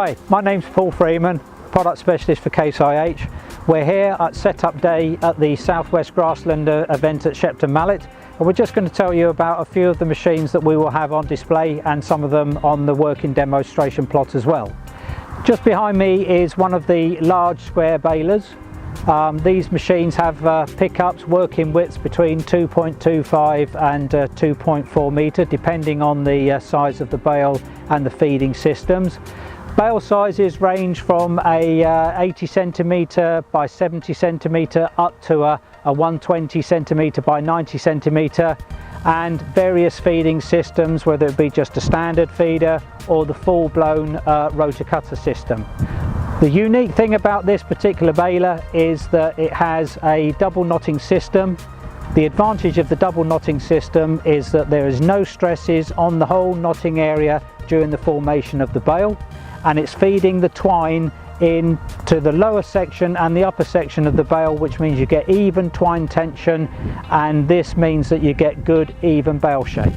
Hi, my name's Paul Freeman, Product Specialist for Case IH. We're here at Setup Day at the Southwest Grassland event at Shepton Mallet, and we're just going to tell you about a few of the machines that we will have on display and some of them on the working demonstration plot as well. Just behind me is one of the large square balers. These machines have pickups working widths between 2.25 and 2.4 metre depending on the size of the bale and the feeding systems. Bale sizes range from a 80 centimetre by 70 centimetre up to a 120 centimetre by 90 centimetre, and various feeding systems, whether it be just a standard feeder or the full-blown rotor cutter system. The unique thing about this particular baler is that it has a double knotting system. The advantage of the double knotting system is that there is no stresses on the whole knotting area during the formation of the bale, and it's feeding the twine into the lower section and the upper section of the bale, which means you get even twine tension, and this means that you get good even bale shape.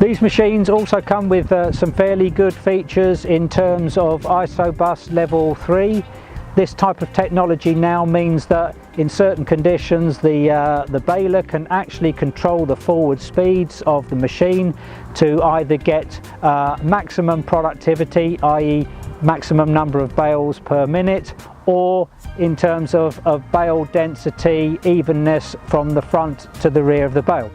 These machines also come with some fairly good features in terms of ISOBUS level 3. This type of technology now means that in certain conditions the baler can actually control the forward speeds of the machine to either get maximum productivity, i.e. maximum number of bales per minute, or in terms of bale density, evenness from the front to the rear of the bale.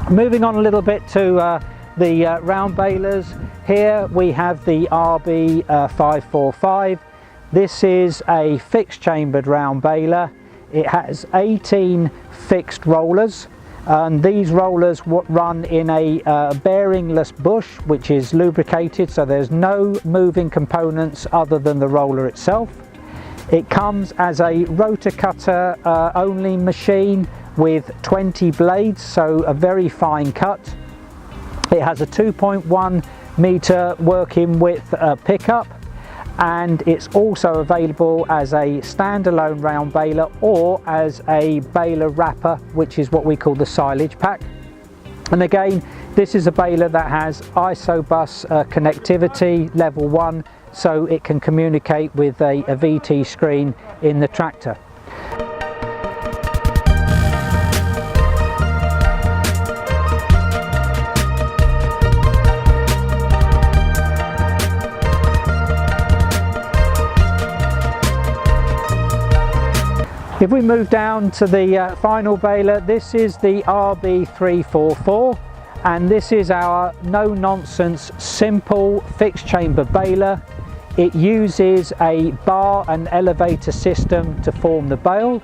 Moving on a little bit to the round balers, here we have the RB545. This is a fixed chambered round baler. It has 18 fixed rollers, and these rollers run in a bearingless bush which is lubricated, so there's no moving components other than the roller itself. It comes as a rotor cutter only machine with 20 blades, so a very fine cut. It has a 2.1 metre working width pickup, and it's also available as a standalone round baler or as a baler wrapper, which is what we call the silage pack. And again, this is a baler that has ISOBUS connectivity level 1, so it can communicate with a VT screen in the tractor. If we move down to the final baler, this is the RB344, and this is our no-nonsense simple fixed chamber baler. It uses a bar and elevator system to form the bale,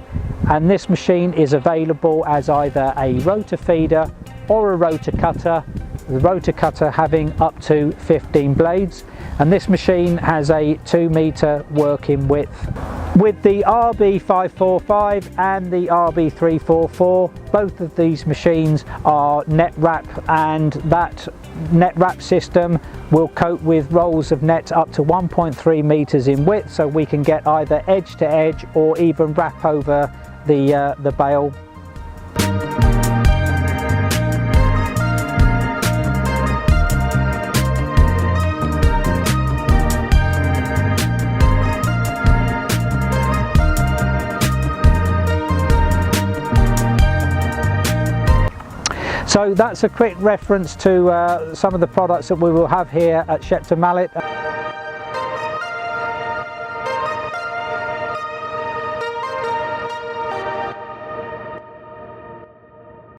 and this machine is available as either a rotor feeder or a rotor cutter, the rotor cutter having up to 15 blades, and this machine has a 2 metre working width. With the RB545 and the RB344, both of these machines are net wrap, and that net wrap system will cope with rolls of net up to 1.3 metres in width, so we can get either edge to edge or even wrap over the bale. So that's a quick reference to some of the products that we will have here at Shepton Mallet.